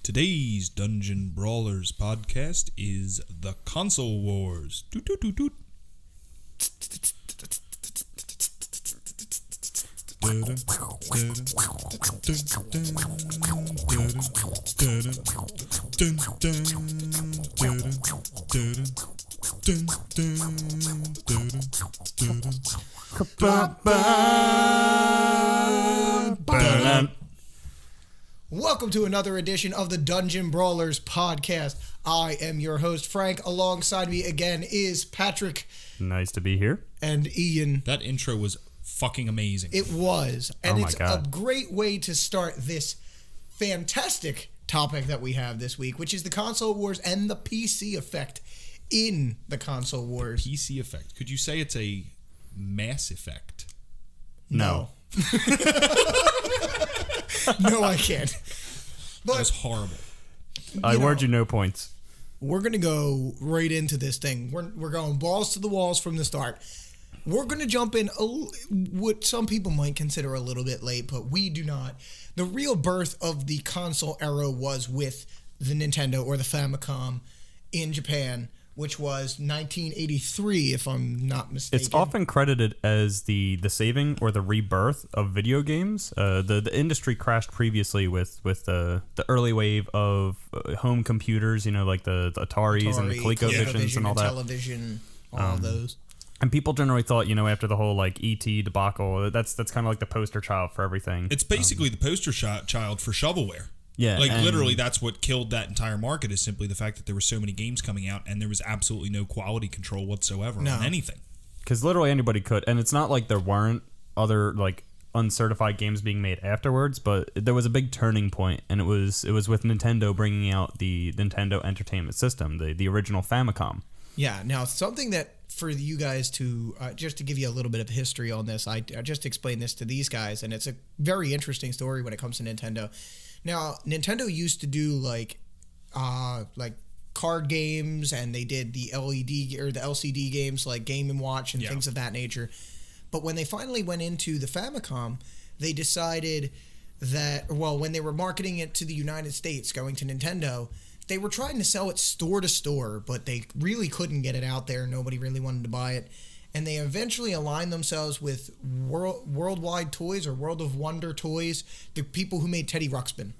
Today's Dungeon Brawlers podcast is The Console Wars. Toot toot toot toot. Welcome to another edition of the Dungeon Brawlers podcast. I am your host, Frank. Alongside me again is Patrick. Nice to be here. And Ian. That intro was fucking amazing. It was. And Oh my it's God. a great way to start this fantastic topic that we have this week, which is the console wars and the PC effect in the console wars. PC effect. Could you say it's a Mass Effect? No. No, I can't. That was But horrible. I award you no points. we're going to go right into this thing. We're going balls to the walls from the start. We're going to jump in what some people might consider a little bit late, but we do not. The real birth of the console era was with the Nintendo or the Famicom in Japan, which was 1983, if I'm not mistaken. It's often credited as the saving or the rebirth of video games. The industry crashed previously with the early wave of home computers, like the Ataris and the ColecoVisions and all that. Television, all of those. And people generally thought, after the whole E.T. debacle, that's kind of like the poster child for everything. It's basically the poster child for shovelware. Yeah, Literally, that's what killed that entire market, is simply the fact that there were so many games coming out and there was absolutely no quality control whatsoever on anything. Because literally anybody could, and it's not like there weren't other uncertified games being made afterwards, but there was a big turning point, and it was with Nintendo bringing out the Nintendo Entertainment System, the original Famicom. Yeah, now something that for you guys to, just to give you a little bit of history on this, I just explained this to these guys, and it's a very interesting story when it comes to Nintendo. Now, Nintendo used to do like card games, and they did the LED or the LCD games like Game & Watch and things of that nature. But when they finally went into the Famicom, they decided that, when they were marketing it to the United States, going to Nintendo, they were trying to sell it store to store, but they really couldn't get it out there. Nobody really wanted to buy it. And they eventually aligned themselves with Worldwide Toys or World of Wonder Toys, the people who made Teddy Ruxpin.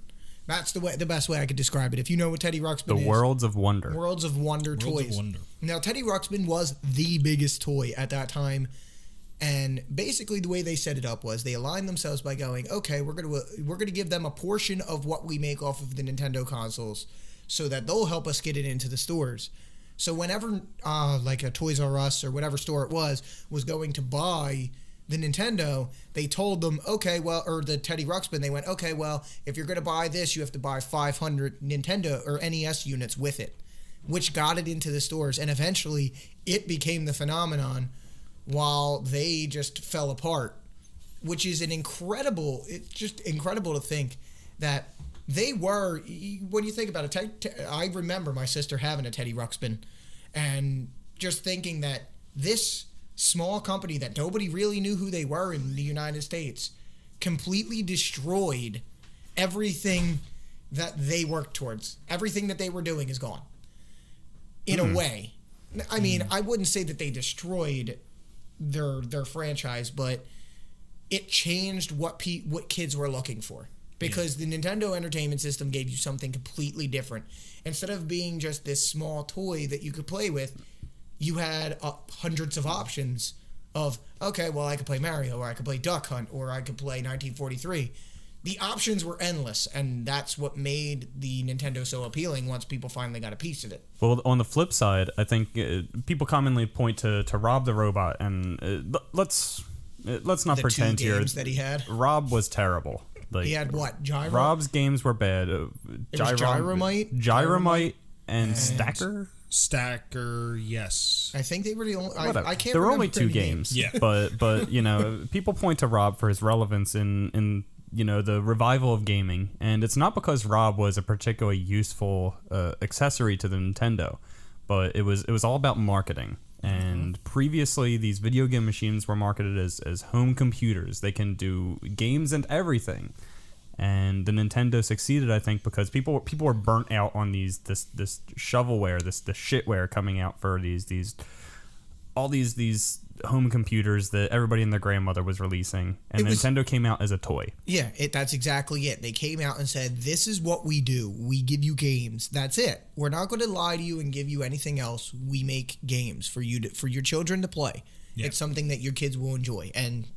That's the best way I could describe it. If you know what Teddy Ruxpin is. The Worlds of Wonder. Worlds of Wonder Toys. Worlds of Wonder. Now, Teddy Ruxpin was the biggest toy at that time. And basically the way they set it up was they aligned themselves by going, okay, we're going to give them a portion of what we make off of the Nintendo consoles so that they'll help us get it into the stores. So whenever, like a Toys R Us or whatever store it was going to buy the Nintendo, they told them, okay, or the Teddy Ruxpin, they went, okay, if you're going to buy this, you have to buy 500 Nintendo or NES units with it, which got it into the stores. And eventually it became the phenomenon while they just fell apart, which is it's just incredible to think that they were, when you think about it, I remember my sister having a Teddy Ruxpin and just thinking that this small company that nobody really knew who they were in the United States completely destroyed everything that they worked towards. Everything that they were doing is gone. In a way. I mean, I wouldn't say that they destroyed their franchise, but it changed what kids were looking for. Because the Nintendo Entertainment System gave you something completely different. Instead of being just this small toy that you could play with, you had hundreds of options of, okay, I could play Mario, or I could play Duck Hunt, or I could play 1943. The options were endless, and that's what made the Nintendo so appealing once people finally got a piece of it. Well, on the flip side, I think people commonly point to Rob the Robot, and let's not pretend two here. games that he had. Rob was terrible. He had what? Gyro? Rob's games were bad. It was Gyromite and Stacker. Stacker, yes. I think they were the only. I can't. There were remember only two games. Yeah. But people point to Rob for his relevance in the revival of gaming, and it's not because Rob was a particularly useful accessory to the Nintendo, but it was all about marketing. And previously, these video game machines were marketed as home computers. They can do games and everything. And And the Nintendo succeeded, I think, because people were burnt out on this shovelware, this shitware coming out for these home computers that everybody and their grandmother was releasing, and Nintendo came out as a toy. Yeah, that's exactly it. They came out and said, "This is what we do. We give you games. That's it. We're not going to lie to you and give you anything else. We make games for your children to play. Yeah. It's something that your kids will enjoy." And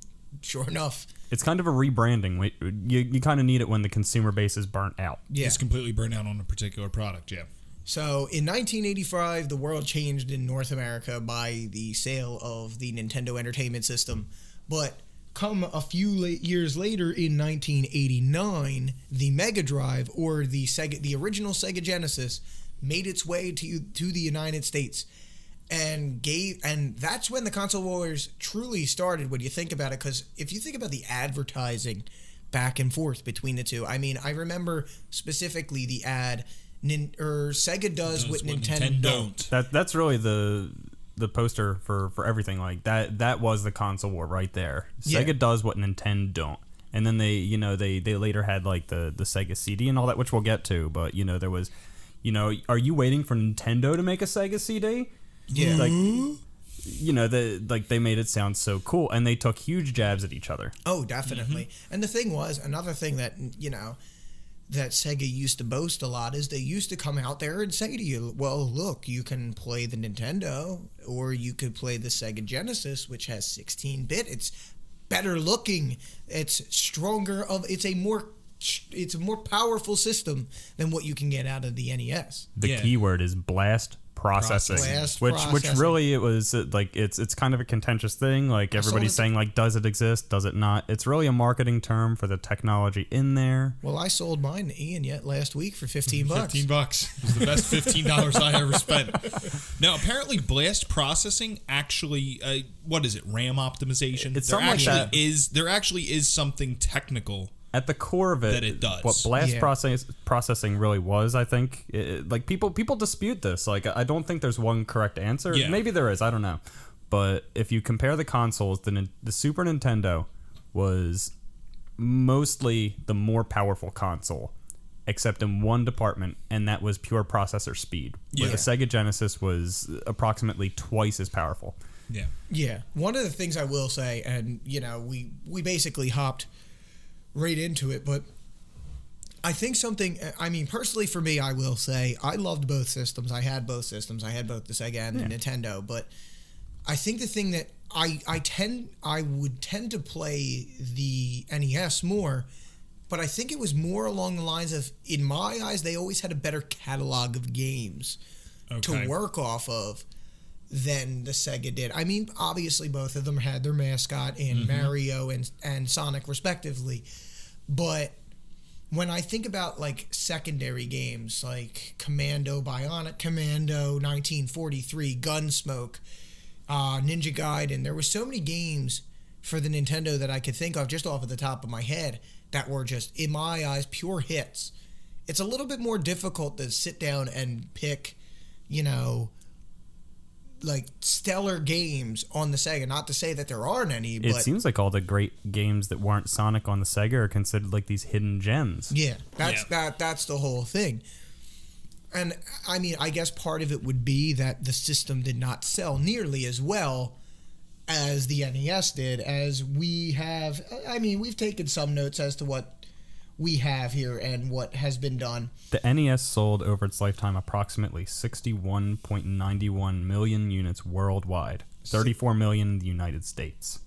sure enough, it's kind of a rebranding. You kind of need it when the consumer base is burnt out. Yeah, it's completely burnt out on a particular product. Yeah. So in 1985, the world changed in North America by the sale of the Nintendo Entertainment System. But come a few years later, in 1989, the Mega Drive, or the original Sega Genesis, made its way to the United States, and that's when the console wars truly started. When you think about it, because if you think about the advertising back and forth between the two, I mean, I remember specifically the ad. Sega does what Nintendo don't. That's really the poster for everything like that. That was the console war right there. Sega does what Nintendo don't. And then they later had like the Sega CD and all that, which we'll get to. But there was, are you waiting for Nintendo to make a Sega CD? Yeah. They made it sound so cool, and they took huge jabs at each other. Oh, definitely. Mm-hmm. And the thing was, another thing that that Sega used to boast a lot is they used to come out there and say to you, well, look, you can play the Nintendo, or you could play the Sega Genesis, which has 16-bit. It's better looking. It's stronger. It's a more powerful system than what you can get out of the NES. The keyword is blast processing, which really it was like it's kind of a contentious thing. Like everybody's saying, like, does it exist? Does it not? It's really a marketing term for the technology in there. Well, I sold mine to Ian last week for $15. $15. It was the best $15 I ever spent. Now, apparently, blast processing actually, what is it? RAM optimization. It's something like that. There actually is something technical. At the core of it, that it does. What blast processing really was, I think, like people dispute this. Like, I don't think there's one correct answer. Yeah. Maybe there is. I don't know. But if you compare the consoles, the Super Nintendo was mostly the more powerful console, except in one department, and that was pure processor speed. Where the Sega Genesis was approximately twice as powerful. Yeah. Yeah. One of the things I will say, and we basically hopped right into it, but I think personally for me, I will say I loved both systems. I had both systems. I had both the Sega and the Nintendo, but I think the thing that I would tend to play the NES more, but I think it was more along the lines of, in my eyes, they always had a better catalog of games to work off of than the Sega did. I mean, obviously both of them had their mascot in Mario and Sonic respectively, but when I think about like secondary games like Commando, Bionic Commando, 1943, Gunsmoke, Ninja Gaiden, there were so many games for the Nintendo that I could think of just off of the top of my head that were just, in my eyes, pure hits. It's a little bit more difficult to sit down and pick, like stellar games on the Sega. Not to say that there aren't any, but it seems like all the great games that weren't Sonic on the Sega are considered like these hidden gems. Yeah, that's the whole thing. And I mean, I guess part of it would be that the system did not sell nearly as well as the NES did, as we have. I mean, we've taken some notes as to what we have here and what has been done. The NES sold over its lifetime approximately 61.91 million units worldwide, 34 million in the United States.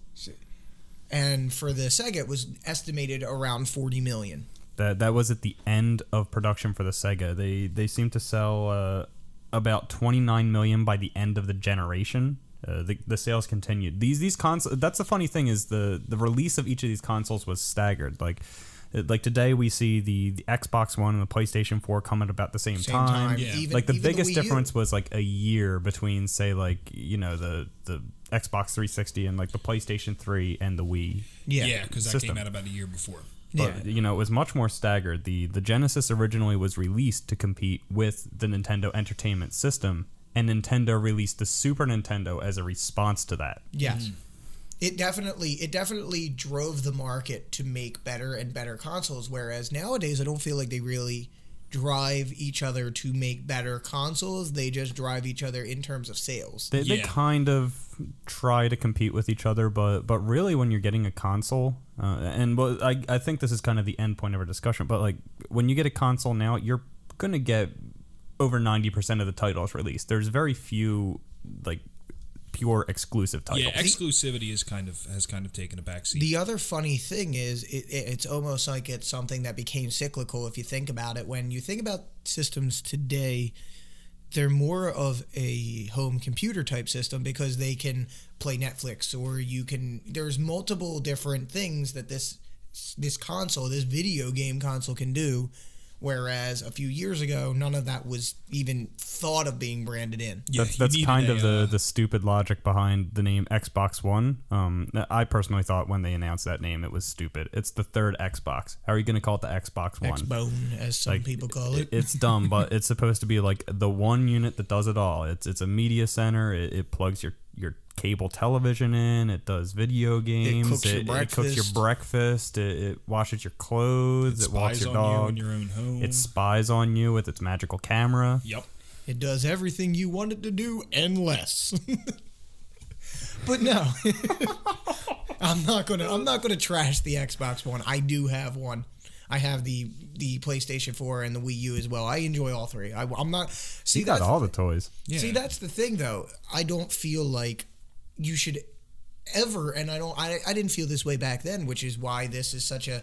And for the Sega, it was estimated around 40 million. That was at the end of production for the Sega. They seem to sell about 29 million by the end of the generation. The sales continued. These consoles. That's the funny thing, is the release of each of these consoles was staggered. Like today, we see the Xbox One and the PlayStation 4 come at about the same time. Yeah. Like the biggest difference was like a year between, say, like the Xbox 360 and like the PlayStation 3 and the Wii. Yeah, because that came out about a year before. But, it was much more staggered. The Genesis originally was released to compete with the Nintendo Entertainment System, and Nintendo released the Super Nintendo as a response to that. Yes. It definitely drove the market to make better and better consoles, whereas nowadays I don't feel like they really drive each other to make better consoles. They just drive each other in terms of sales. They kind of try to compete with each other, but really when you're getting a console, I think this is kind of the end point of our discussion, but like when you get a console now, you're going to get over 90% of the titles released. There's very few like pure exclusive titles. Yeah, exclusivity has kind of taken a backseat. The other funny thing is it's almost like it's something that became cyclical if you think about it. When you think about systems today, they're more of a home computer type system because they can play Netflix, or there's multiple different things that this console, this video game console can do. Whereas a few years ago, none of that was even thought of being branded in. Yeah, that's kind of the stupid logic behind the name Xbox One. I personally thought when they announced that name, it was stupid. It's the third Xbox. How are you going to call it the Xbox One? Xbone, as some people call it. It's dumb, but it's supposed to be like the one unit that does it all. It's a media center. It plugs your cable television in. It does video games. It cooks your breakfast. It washes your clothes. It walks your dog. It spies on you in your own home. It spies on you with its magical camera. Yep. It does everything you want it to do and less. But no, I'm not gonna trash the Xbox One. I do have one. I have the PlayStation 4 and the Wii U as well. I enjoy all three. I'm not. See, you got all the toys. Yeah. See, that's the thing, though. I don't feel like you should ever, and I didn't feel this way back then, which is why this is such a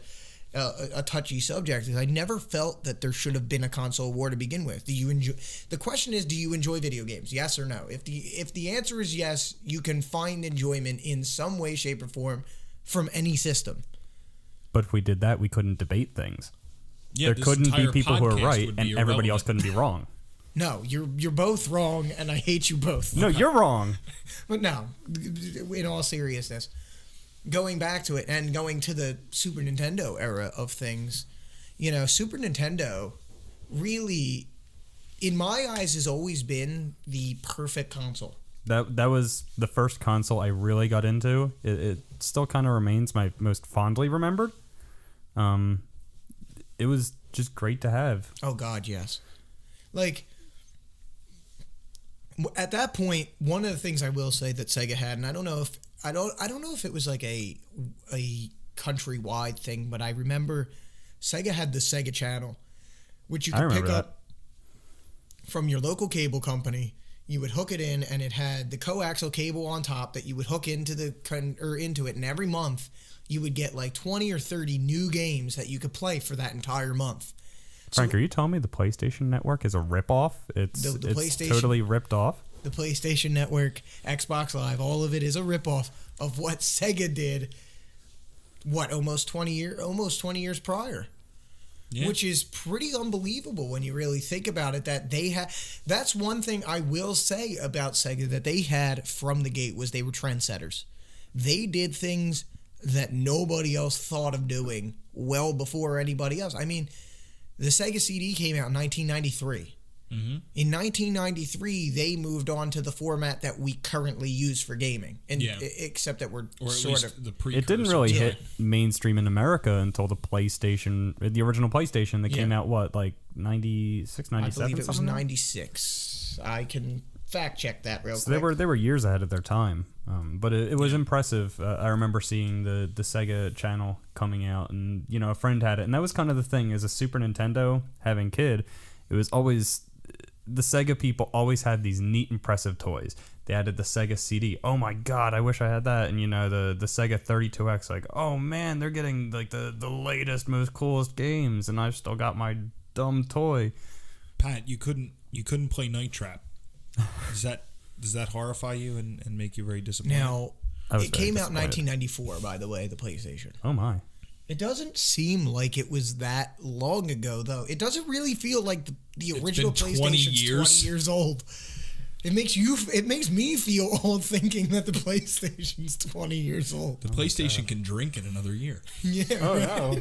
touchy subject. Is I never felt that there should have been a console war to begin with. The question is, do you enjoy video games? Yes or no? If the answer is yes, you can find enjoyment in some way, shape, or form from any system. But if we did that, we couldn't debate things. Yeah, there couldn't be people who are right, and everybody else couldn't be wrong. No, you're both wrong, and I hate you both. No, you're wrong. But no, in all seriousness, going back to it and going to the Super Nintendo era of things, Super Nintendo really, in my eyes, has always been the perfect console. That was the first console I really got into. It still kind of remains my most fondly remembered. It was just great to have. Oh God, yes. Like, at that point, one of the things I will say that Sega had, and I don't know if it was like a countrywide thing, but I remember Sega had the Sega Channel, which you could pick up from your local cable company. You would hook it in, and it had the coaxial cable on top that you would hook into it, and every month you would get like 20 or 30 new games that you could play for that entire month. Frank, are you telling me the PlayStation Network is a ripoff? It's totally ripped off? The PlayStation Network, Xbox Live, all of it is a ripoff of what Sega did, almost 20 years prior. Yeah. Which is pretty unbelievable when you really think about it, that they had. That's one thing I will say about Sega that they had from the gate, was they were trendsetters. They did things that nobody else thought of doing well before anybody else. I mean, the Sega CD came out in 1993. Mm-hmm. In 1993, they moved on to the format that we currently use for gaming, and except that we're sort of the precursor. It didn't really hit mainstream in America until the original PlayStation that came out, like 96, 97? I believe it was 96. I can fact check that real quick. They were years ahead of their time, but it was impressive. I remember seeing the Sega Channel coming out, and a friend had it, and that was kind of the thing as a Super Nintendo having kid. It was always. The Sega people always had these neat, impressive toys. They added the Sega CD. Oh my God, I wish I had that. And the Sega 32X. Like, oh man, they're getting like the latest, most coolest games, and I've still got my dumb toy. Pat, you couldn't play Night Trap. Does that horrify you and make you very disappointed? Now, it came out in 1994, by the way, the PlayStation. Oh my. It doesn't seem like it was that long ago, though. It doesn't really feel like the original PlayStation's 20 years old. It makes me feel old thinking that the PlayStation's 20 years old. The PlayStation can drink in another year. Yeah. Oh no.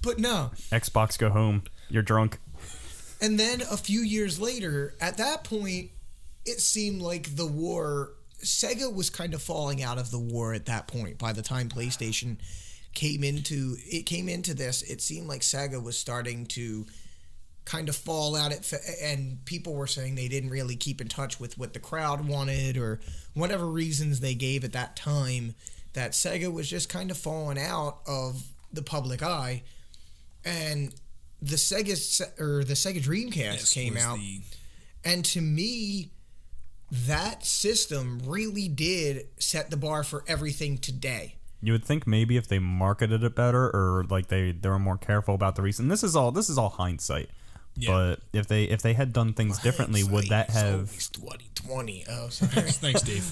But no. Xbox, go home. You're drunk. And then a few years later, at that point, it seemed like the war Sega was kind of falling out of the war at that point. By the time PlayStation came into this, it seemed like Sega was starting to kind of fall out and people were saying they didn't really keep in touch with what the crowd wanted or whatever reasons they gave at that time, that Sega was just kind of falling out of the public eye. And the Sega Dreamcast came out, and to me, that system really did set the bar for everything today. You would think maybe if they marketed it better, or like they were more careful about the reason. This is all hindsight. Yeah. But if they had done things differently, would that have? 2020. Oh, sorry. Thanks, Dave.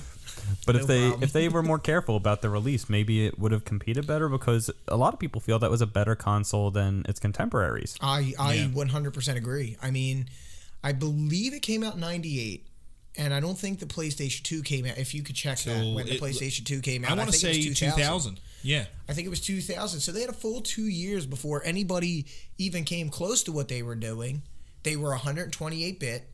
But if they were more careful about the release, maybe it would have competed better, because a lot of people feel that was a better console than its contemporaries. I 100% agree. I mean, I believe it came out in 98. And I don't think the PlayStation 2 came out. If you could check that, when the PlayStation 2 came out. I want to say 2000. Yeah. I think it was 2000. So they had a full 2 years before anybody even came close to what they were doing. They were 128-bit,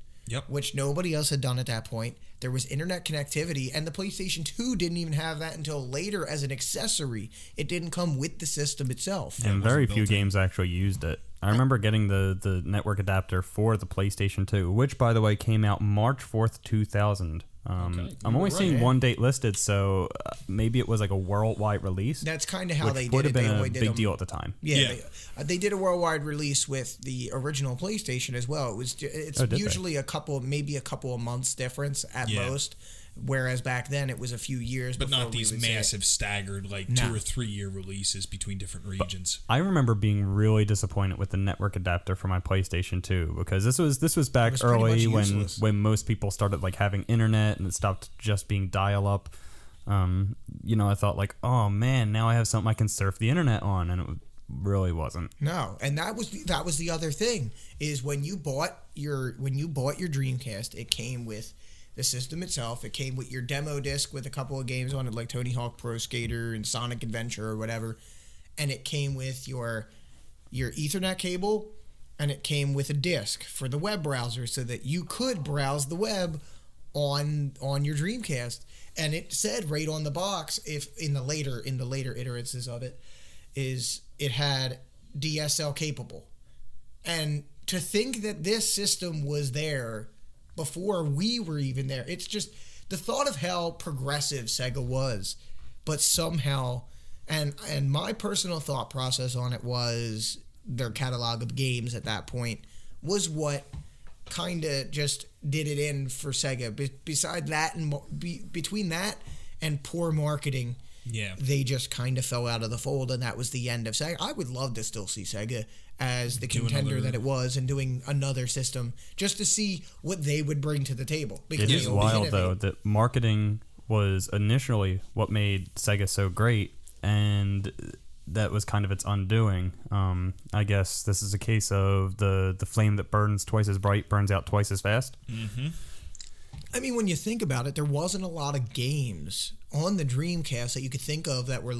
which nobody else had done at that point. There was internet connectivity, and the PlayStation 2 didn't even have that until later as an accessory. It didn't come with the system itself. And very few games actually used it. I remember getting the network adapter for the PlayStation 2, which, by the way, came out March 4th, 2000. I'm only seeing one date listed, so maybe it was like a worldwide release. That's kind of how they did it. Would have been a big deal at the time. Yeah. They did a worldwide release with the original PlayStation as well. It's usually maybe a couple of months difference at most. Whereas back then it was a few years, but not these massive staggered 2 or 3 year releases between different regions. But I remember being really disappointed with the network adapter for my PlayStation 2, because this was back early when most people started having internet and it stopped just being dial up. I thought oh man, now I have something I can surf the internet on, and it really wasn't. No, and that was the other thing, is when you bought your Dreamcast, it came with the system itself. It came with your demo disc with a couple of games on it, like Tony Hawk Pro Skater and Sonic Adventure or whatever. And it came with your Ethernet cable, and it came with a disc for the web browser so that you could browse the web on your Dreamcast. And it said right on the box, if in the later iterations of it, is it had DSL capable. And to think that this system was there before we were even there, it's just the thought of how progressive Sega was. But somehow, and my personal thought process on it was their catalog of games at that point was what kind of just did it in for Sega. Beside that, and between that and poor marketing, they just kind of fell out of the fold, and that was the end of Sega. I would love to still see Sega as the contender that it was, and doing another system just to see what they would bring to the table. It is wild, though, that marketing was initially what made Sega so great, and that was kind of its undoing. I guess this is a case of the flame that burns twice as bright burns out twice as fast. Mm-hmm. I mean, when you think about it, there wasn't a lot of games on the Dreamcast that you could think of that were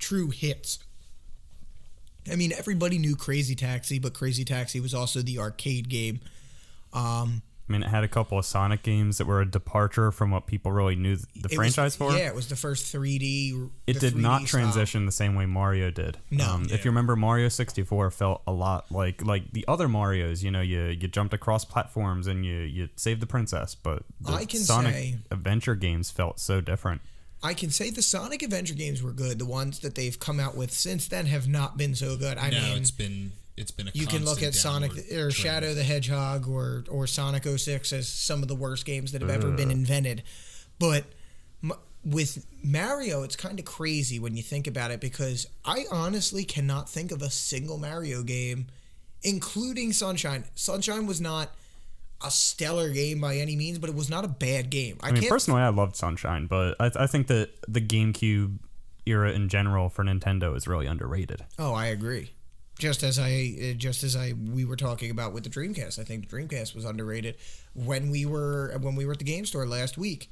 true hits. I mean, everybody knew Crazy Taxi, but Crazy Taxi was also the arcade game. I mean, it had a couple of Sonic games that were a departure from what people really knew the franchise for. Yeah, it was the first 3D. It did not transition the same way Mario did. No. If you remember, Mario 64 felt a lot like the other Marios. You jumped across platforms and you saved the princess, but the Sonic Adventure games felt so different. I can say the Sonic Adventure games were good. The ones that they've come out with since then have not been so good. It's been a you can look at Sonic or trend. Shadow the Hedgehog or Sonic 06 as some of the worst games that have ever been invented. But with Mario, it's kind of crazy when you think about it, because I honestly cannot think of a single Mario game, including Sunshine. Sunshine was not a stellar game by any means, but it was not a bad game. I mean, personally, I loved Sunshine, but I think that the GameCube era in general for Nintendo is really underrated. Oh, I agree. Just as we were talking about with the Dreamcast, I think the Dreamcast was underrated. When we were at the game store last week,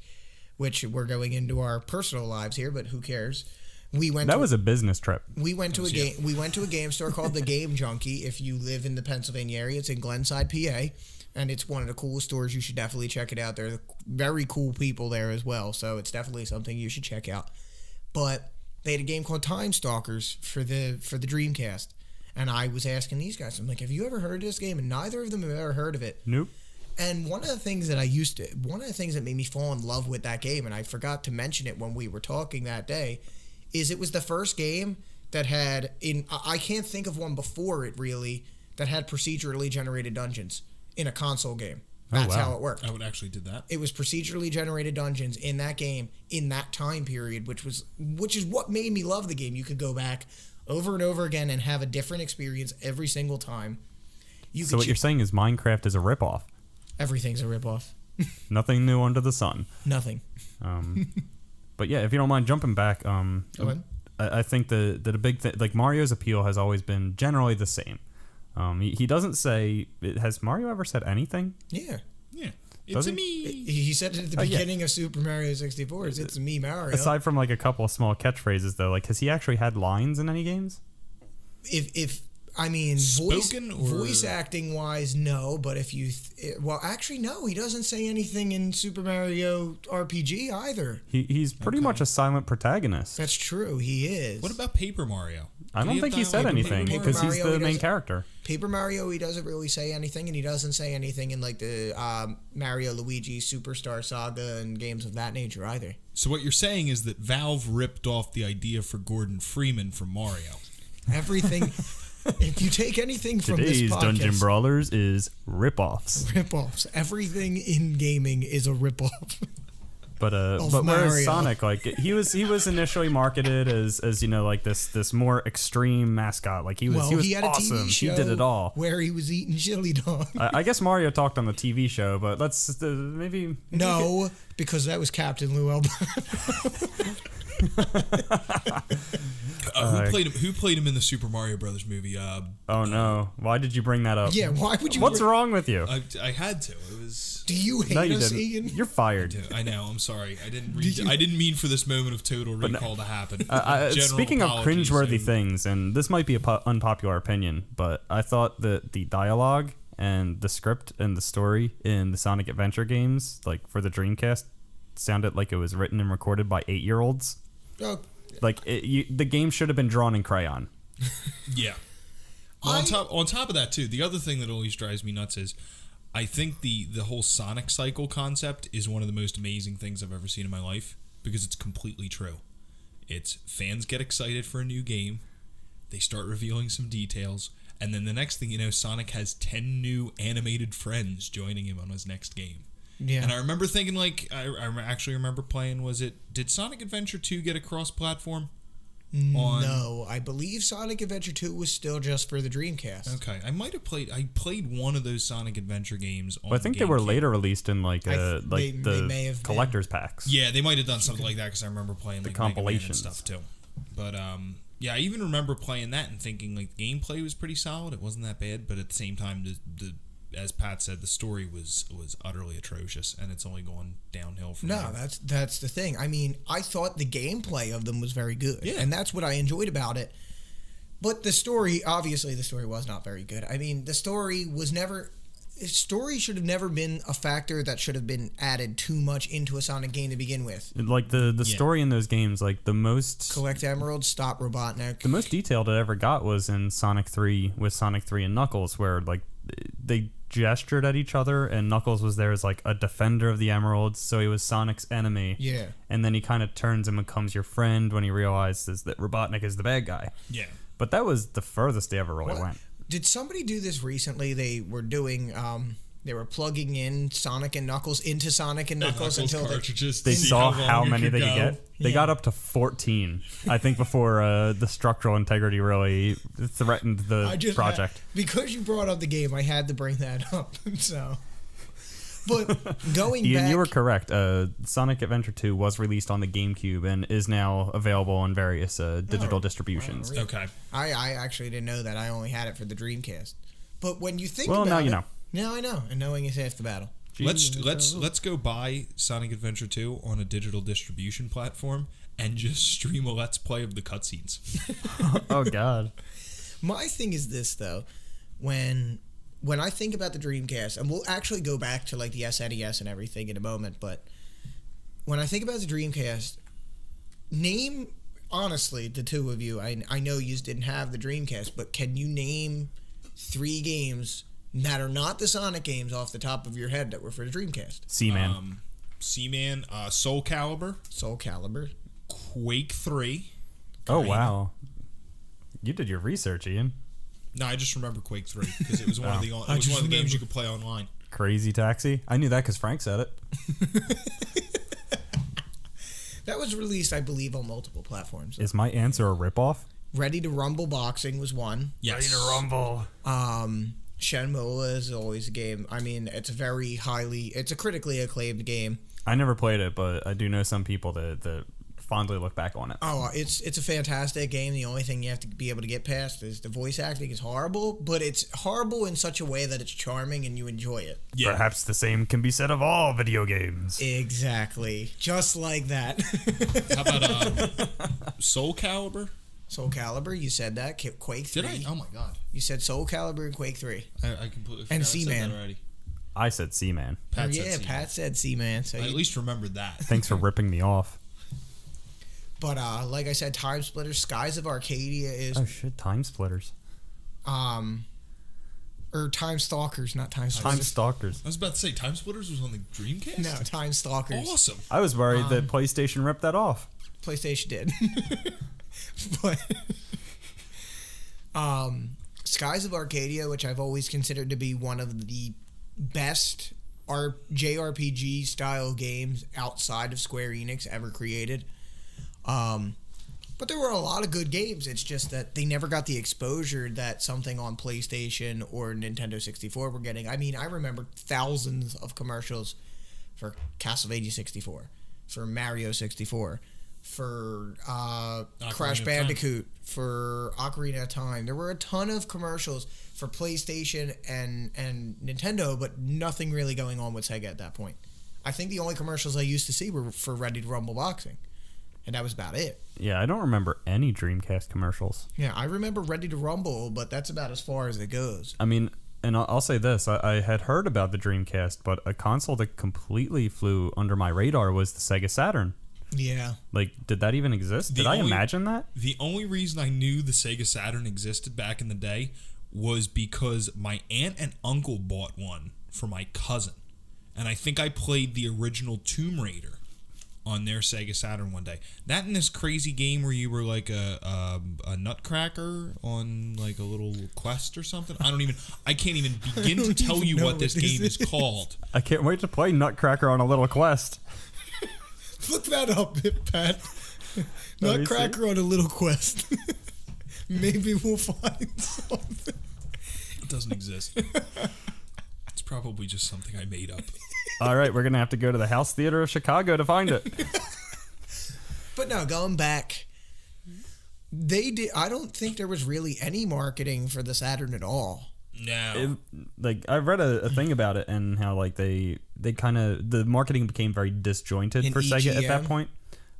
which we're going into our personal lives here, but who cares? That was a business trip. We went to a game store called the Game Junkie. If you live in the Pennsylvania area, it's in Glenside, PA. and it's one of the coolest stores. You should definitely check it out. There are very cool people there as well, so it's definitely something you should check out. But they had a game called Time Stalkers for the Dreamcast, and I was asking these guys, I'm like, have you ever heard of this game? And neither of them have ever heard of it. Nope. And one of the things that made me fall in love with that game, and I forgot to mention it when we were talking that day, is it was the first game that had, I can't think of one before it really, that had procedurally generated dungeons in a console game. That's how it worked. I would actually did that. It was procedurally generated dungeons in that game in that time period, which is what made me love the game. You could go back over and over again and have a different experience every single time. So what you're saying is Minecraft is a ripoff. Everything's a ripoff. Nothing new under the sun. Nothing. But yeah, if you don't mind jumping back, Go ahead. I think that a big thing, like Mario's appeal has always been generally the same. He doesn't say, has Mario ever said anything? Yeah. Yeah. Does It's he? me. He said it at the beginning of Super Mario 64. It's me, Mario. Aside from like a couple of small catchphrases though, like has he actually had lines in any games? If I mean, Spoken voice acting wise, no. But if you, well, actually, no. He doesn't say anything in Super Mario RPG either. He's pretty much a silent protagonist. That's true. He is. What about Paper Mario? I don't think he said anything because he's the main character. Paper Mario, he doesn't really say anything, and he doesn't say anything in like the Mario Luigi Superstar Saga and games of that nature either. So what you're saying is that Valve ripped off the idea for Gordon Freeman from Mario. Everything. If you take anything from Today's this podcast, Dungeon Brawlers is ripoffs. Ripoffs. Everything in gaming is a ripoff. But Mario. whereas Sonic, like he was initially marketed as you know like this more extreme mascot. Like he was he had awesome. a TV show He did it all. where he was eating chili dog. I guess Mario talked on the TV show, but let's maybe No, because that was Captain Lou Albano. Who played him in the Super Mario Brothers movie? Oh no! Why did you bring that up? Yeah, why would you? What's wrong with you? I had to. It was. Do you hate No, you us, didn't. Ian? You're fired. I know. I'm sorry. I didn't mean for this moment of total recall to happen. General Speaking of apologies, cringeworthy so- things, and this might be an unpopular opinion, but I thought that the dialogue and the script and the story in the Sonic Adventure games, like for the Dreamcast, sounded like it was written and recorded by 8-year-olds. Oh, Like the game should have been drawn in crayon. Yeah. Well, on top of that too, the other thing that always drives me nuts is I think the whole Sonic cycle concept is one of the most amazing things I've ever seen in my life because it's completely true. It's fans get excited for a new game, they start revealing some details, and then the next thing you know, Sonic has 10 new animated friends joining him on his next game. yeah. And I remember thinking, like, I actually remember playing, did Sonic Adventure 2 get a cross-platform? No, I believe Sonic Adventure 2 was still just for the Dreamcast. Okay, I played one of those Sonic Adventure games on But I think they were GameCube. later released in like they may have the been. collector's packs. Yeah, they might have done something like that because I remember playing like Mega Man and compilations. stuff too. But yeah, I even remember playing that and thinking like the gameplay was pretty solid. It wasn't that bad, but at the same time, the as Pat said, the story was utterly atrocious, and it's only going downhill from No, there. that's the thing. I mean, I thought the gameplay of them was very good, Yeah. and that's what I enjoyed about it. But the story, obviously, the story was not very good. I mean, the story should have never been a factor that should have been added too much into a Sonic game to begin with. Like the story in those games, like the most Collect emeralds, stop Robotnik. the most detailed it ever got was in Sonic 3 with Sonic 3 and Knuckles, where like they gestured at each other, and Knuckles was there as like a defender of the emeralds, so he was Sonic's enemy. Yeah. And then he kind of turns and becomes your friend when he realizes that Robotnik is the bad guy. Yeah. But that was the furthest they ever really went. Did somebody do this recently? They were doing, they were plugging in Sonic and Knuckles into Sonic and Knuckles until cartridges. They to see saw long how it many could they could go. get. They got up to 14, I think, before the structural integrity really threatened the project. Because you brought up the game, I had to bring that up. So, but going Ian, back, you were correct. Sonic Adventure 2 was released on the GameCube and is now available on various digital distributions. really? Okay. I actually didn't know that. I only had it for the Dreamcast. But when you think Well, about now it, you know. Now I know, and knowing is half the battle. Let's go buy Sonic Adventure 2 on a digital distribution platform and just stream a Let's Play of the cutscenes. Oh, God. My thing is this though, when when I think about the Dreamcast, and we'll actually go back to like the SNES and everything in a moment, but when I think about the Dreamcast, name, honestly, the two of you, I know you didn't have the Dreamcast, but can you name 3 games that are not the Sonic games off the top of your head that were for the Dreamcast? Seaman. Seaman, Soul Calibur, Soul Calibur, Quake 3. Oh, wow. You did your research, Ian. No, I just remember Quake 3 because it was one of the games you could play online. Crazy Taxi. I knew that because Frank said it. That was released, I believe, on multiple platforms. Is my answer a ripoff? Ready to Rumble Boxing was one. Yes. Ready to rumble. Shenmue is always a game. I mean, it's a critically acclaimed game. I never played it, but I do know some people that fondly look back on it. Oh, it's a fantastic game. The only thing you have to be able to get past is the voice acting is horrible, but it's horrible in such a way that it's charming and you enjoy it. Yeah. Perhaps the same can be said of all video games. Exactly. Just like that. How about Soul Calibur? Soul Calibur, you said that. Quake 3. Did I? Oh my god. You said Soul Calibur and Quake 3. I completely forgot And I said Seaman. that already. I said Seaman. Pat said Seaman. Pat said Seaman. So I at least remembered that. Thanks for ripping me off. But like I said, Time Splitters, Skies of Arcadia is Oh shit, Time Splitters. or Time Stalkers, not Time Time Splitters. Stalkers. I was about to say, Time Splitters was on the Dreamcast? No, Time Stalkers. Awesome. I was worried that PlayStation ripped that off. PlayStation did. But Skies of Arcadia, which I've always considered to be one of the best JRPG style games outside of Square Enix ever created. But there were a lot of good games. It's just that they never got the exposure that something on PlayStation or Nintendo 64 were getting. I mean, I remember thousands of commercials for Castlevania 64, for Mario 64, for Crash of Bandicoot, for Ocarina of Time. There were a ton of commercials for PlayStation and Nintendo, but nothing really going on with Sega at that point. I think the only commercials I used to see were for Ready to Rumble Boxing, and that was about it. Yeah, I don't remember any Dreamcast commercials. Yeah, I remember Ready to Rumble, but that's about as far as it goes. I mean, and I'll say this, I had heard about the Dreamcast, but a console that completely flew under my radar was the Sega Saturn. Yeah. Like, did that even exist? Did I imagine that? The only reason I knew the Sega Saturn existed back in the day was because my aunt and uncle bought one for my cousin. And I think I played the original Tomb Raider on their Sega Saturn one day. That and this crazy game where you were like a nutcracker on like a little quest or something. I can't even begin to tell you what this game is called. I can't wait to play Nutcracker on a little quest. Look that up, Pat. Nutcracker on a little quest. Maybe we'll find something. It doesn't exist. It's probably just something I made up. All right, we're going to have to go to the House Theater of Chicago to find it. But no, going back, I don't think there was really any marketing for the Saturn at all. No. I read a thing about it and how like they kind of the marketing became very disjointed In for Sega at that EGM? point.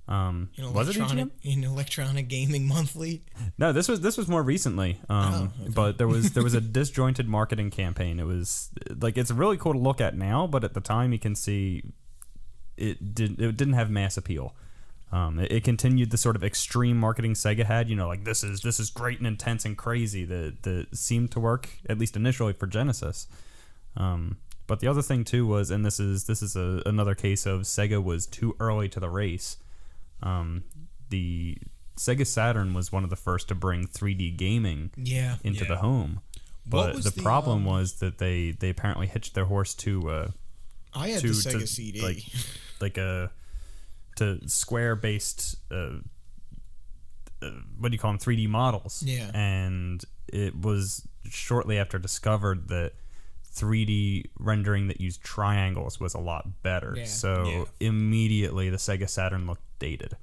Was it EGM? In Electronic Gaming Monthly? No, this was more recently. Okay. But there was a disjointed marketing campaign. It was like it's really cool to look at now, but at the time you can see it didn't have mass appeal. It continued the sort of extreme marketing Sega had, like this is great and intense and crazy that seemed to work at least initially for Genesis. But the other thing too was, and this is another case of Sega was too early to the race. The Sega Saturn was one of the first to bring 3D gaming into the home. But the problem was that they apparently hitched their horse to I had the Sega CD. To Square-based, what do you call them, 3D models. Yeah. And it was shortly after discovered that 3D rendering that used triangles was a lot better. Yeah. So immediately the Sega Saturn looked dated.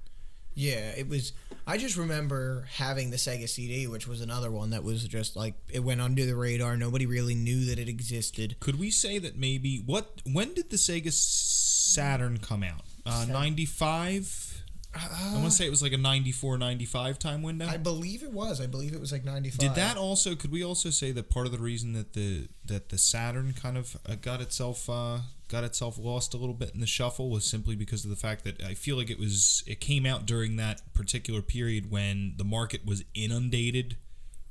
Yeah, it was. I just remember having the Sega CD, which was another one that was just like it went under the radar. Nobody really knew that it existed. Could we say that maybe when did the Sega Saturn come out? 95? I want to say it was like a 94, 95 time window. I believe it was. I believe it was like 95. Did that also? Could we also say that part of the reason that the Saturn kind of got itself lost a little bit in the shuffle was simply because of the fact that I feel like it came out during that particular period when the market was inundated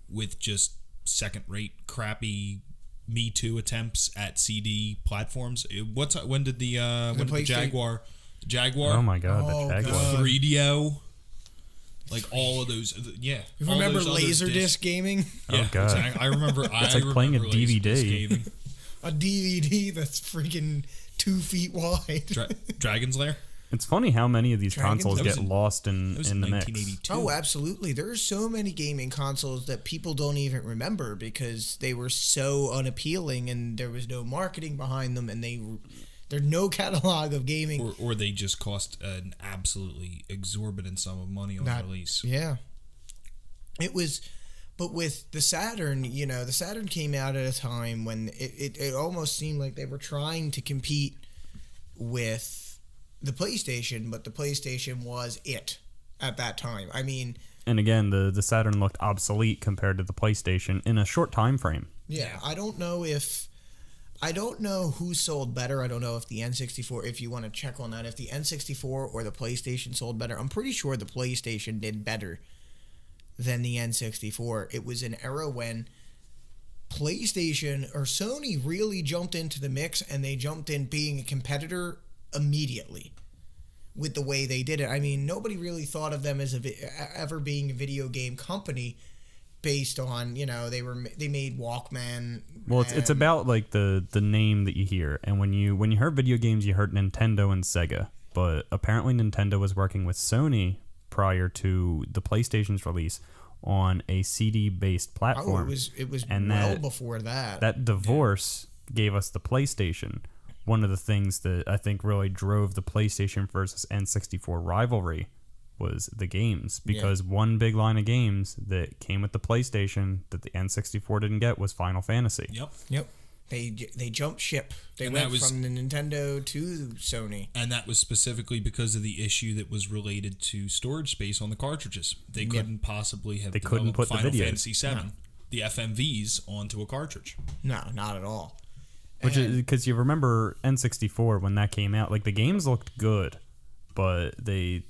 with just second-rate, crappy Me Too attempts at CD platforms. When did the Jaguar? Oh my God, the Jaguar. God. 3DO, like all of those, yeah. You remember Laserdisc gaming? Yeah, Oh, God. exactly. I remember. It's like playing a DVD. A DVD that's freaking 2 feet wide. Dragon's Lair. It's funny how many of these Dragons? consoles That was get in- lost in That was the mix. 1982. Oh, absolutely. There are so many gaming consoles that people don't even remember because they were so unappealing and there was no marketing behind them and there's no catalog of gaming. Or they just cost an absolutely exorbitant sum of money on release. Yeah. It was, but with the Saturn, the Saturn came out at a time when it almost seemed like they were trying to compete with the PlayStation, but the PlayStation was it at that time. I mean, And again, the Saturn looked obsolete compared to the PlayStation in a short time frame. yeah, I don't know who sold better. I don't know if the N64, if you want to check on that, if the N64 or the PlayStation sold better. I'm pretty sure the PlayStation did better than the N64. It was an era when PlayStation or Sony really jumped into the mix and they jumped in being a competitor immediately with the way they did it. I mean, nobody really thought of them as ever being a video game company based on, they made Walkman. Well, it's about like the name that you hear, and when you heard video games, you heard Nintendo and Sega. But apparently, Nintendo was working with Sony prior to the PlayStation's release on a CD-based platform. It was and well before that. That divorce gave us the PlayStation. One of the things that I think really drove the PlayStation versus N64 rivalry was the games, because one big line of games that came with the PlayStation that the N64 didn't get was Final Fantasy. Yep. They jumped ship. They went from the Nintendo to Sony. And that was specifically because of the issue that was related to storage space on the cartridges. They couldn't possibly have couldn't put Final the videos. Fantasy VII, the FMVs, onto a cartridge. No, not at all. Which is because you remember N64 when that came out, like the games looked good, but they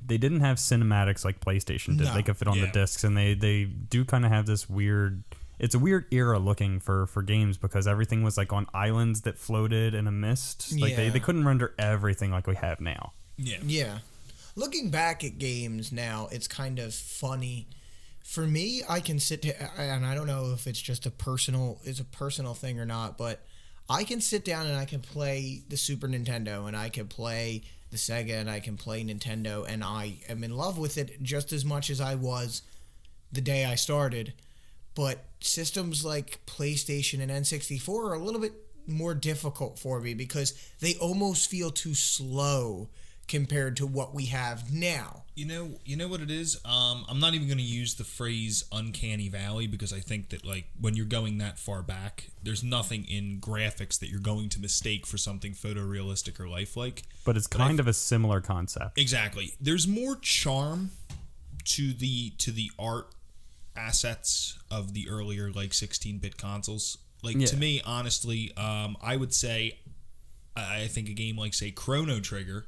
didn't have cinematics like PlayStation did. No. They could fit on the discs, and they do kind of have this weird. It's a weird era looking for games because everything was like on islands that floated in a mist. Like they couldn't render everything like we have now. Yeah. Looking back at games now, it's kind of funny. For me, I can sit and I don't know if it's just a personal thing or not, but I can sit down and I can play the Super Nintendo and I can play the Sega and I can play Nintendo, and I am in love with it just as much as I was the day I started. But systems like PlayStation and N64 are a little bit more difficult for me because they almost feel too slow compared to what we have now. You know what it is? I'm not even going to use the phrase uncanny valley because I think that like when you're going that far back, there's nothing in graphics that you're going to mistake for something photorealistic or lifelike. But it's kind of a similar concept. Exactly. There's more charm to the art assets of the earlier like 16-bit consoles. Like to me, honestly, I would say I think a game like say Chrono Trigger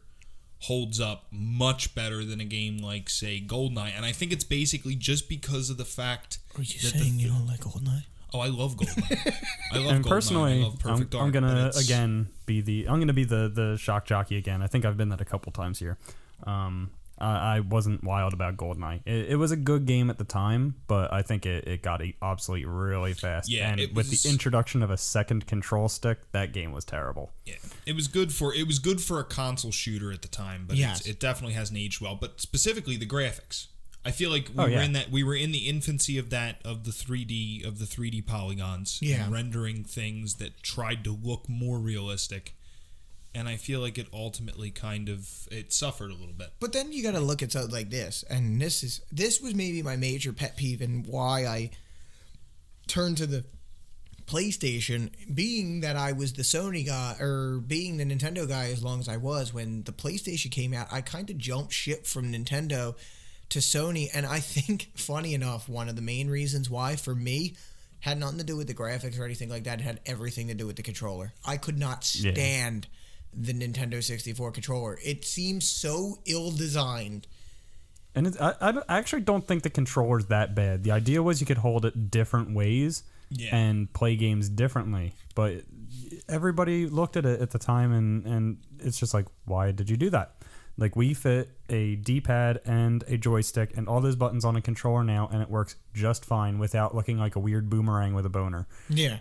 holds up much better than a game like say GoldenEye, and I think it's basically just because of the fact. Are you saying you don't like GoldenEye? Oh, I love GoldenEye. I love And GoldenEye. personally, I love Perfect Dark, I'm but gonna it's- again be the shock jockey again. I think I've been that a couple times here. I wasn't wild about GoldenEye. It was a good game at the time, but I think it got obsolete really fast. Yeah, and it with was- the introduction of a second control stick, that game was terrible. Yeah, it was good for a console shooter at the time, but it definitely hasn't aged well. But specifically the graphics, I feel like we were in the infancy of the 3D polygons, and rendering things that tried to look more realistic. And I feel like it ultimately it suffered a little bit. But then you got to look at something like this, and this was maybe my major pet peeve and why I turned to the PlayStation, being that I was the Sony guy, or being the Nintendo guy as long as I was, when the PlayStation came out, I kind of jumped ship from Nintendo to Sony. And I think, funny enough, one of the main reasons why, for me, had nothing to do with the graphics or anything like that. It had everything to do with the controller. I could not stand the Nintendo 64 controller. It seems so ill-designed. And I actually don't think the controller's that bad. The idea was you could hold it different ways and play games differently. But everybody looked at it at the time, and it's just like, why did you do that? Like, we fit a D-pad and a joystick and all those buttons on a controller now, and it works just fine without looking like a weird boomerang with a boner. Yeah.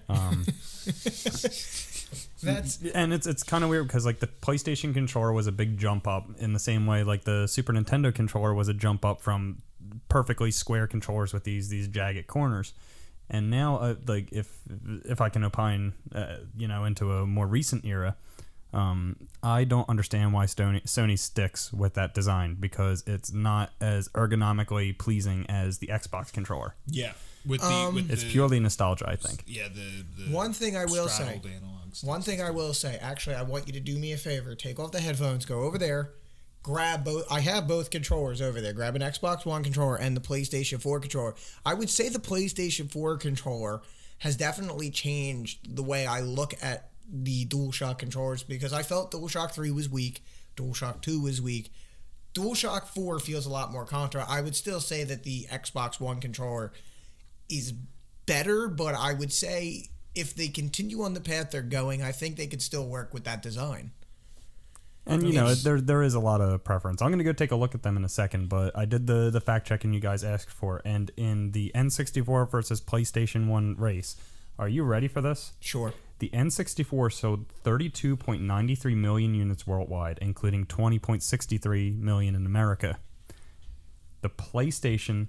It's kind of weird because like the PlayStation controller was a big jump up in the same way like the Super Nintendo controller was a jump up from perfectly square controllers with these jagged corners. And now, like if I can opine, into a more recent era, I don't understand why Sony sticks with that design, because it's not as ergonomically pleasing as the Xbox controller. Yeah. It's purely nostalgia, I think. Yeah, the one thing I will say. Analogs. One thing I will say. Actually, I want you to do me a favor. Take off the headphones. Go over there. Grab both. I have both controllers over there. Grab an Xbox One controller and the PlayStation 4 controller. I would say the PlayStation 4 controller has definitely changed the way I look at the DualShock controllers, because I felt DualShock 3 was weak. DualShock 2 was weak. DualShock 4 feels a lot more contra. I would still say that the Xbox One controller is better, but I would say if they continue on the path they're going, I think they could still work with that design. And there is a lot of preference. I'm going to go take a look at them in a second, but I did the fact checking you guys asked for, and in the N64 versus PlayStation 1 race, are you ready for this? Sure. The N64 sold 32.93 million units worldwide, including 20.63 million in America. The PlayStation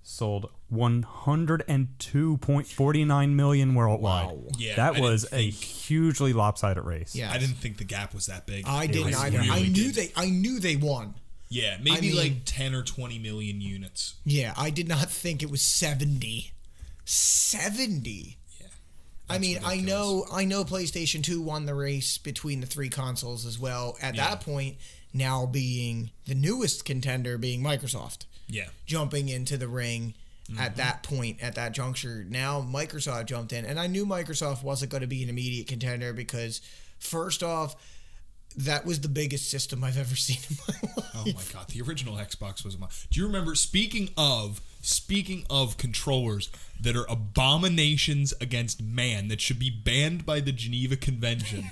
sold 102.49 million worldwide. Wow. Yeah, that was a hugely lopsided race. Yeah, I didn't think the gap was that big. I didn't either. Really I knew they won. Yeah, maybe like 10 or 20 million units. Yeah, I did not think it was 70. 70. Yeah. I mean, ridiculous. I know PlayStation 2 won the race between the three consoles as well. At that point, now being the newest contender being Microsoft. Yeah. Jumping into the ring at that point, at that juncture. Now Microsoft jumped in, and I knew Microsoft wasn't going to be an immediate contender because, first off, that was the biggest system I've ever seen in my life. Oh my god, the original Xbox was. Do you remember? Speaking of controllers that are abominations against man that should be banned by the Geneva Convention,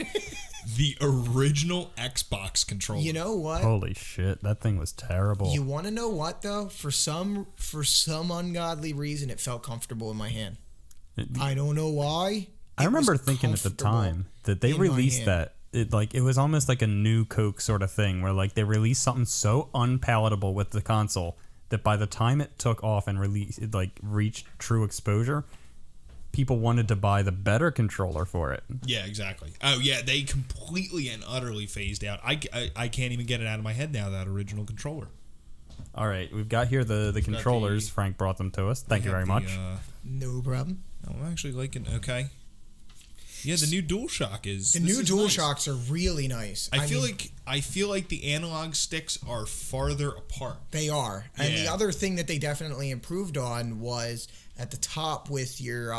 the original Xbox controller. You know what? Holy shit, that thing was terrible. You want to know what though? For some ungodly reason, it felt comfortable in my hand. I don't know why. I remember thinking at the time that they released that. It was almost like a new Coke sort of thing, where like they released something so unpalatable with the console that by the time it took off and reached true exposure, people wanted to buy the better controller for it. Yeah, exactly. Oh yeah, they completely and utterly phased out. I can't even get it out of my head now, that original controller. All right, we've got here the controllers. Frank brought them to us. Thank you very much. No problem. I'm actually liking. Okay. Yeah, the new DualShock is. The new DualShocks are really nice. I feel like the analog sticks are farther apart. They are. And the other thing that they definitely improved on was at the top with your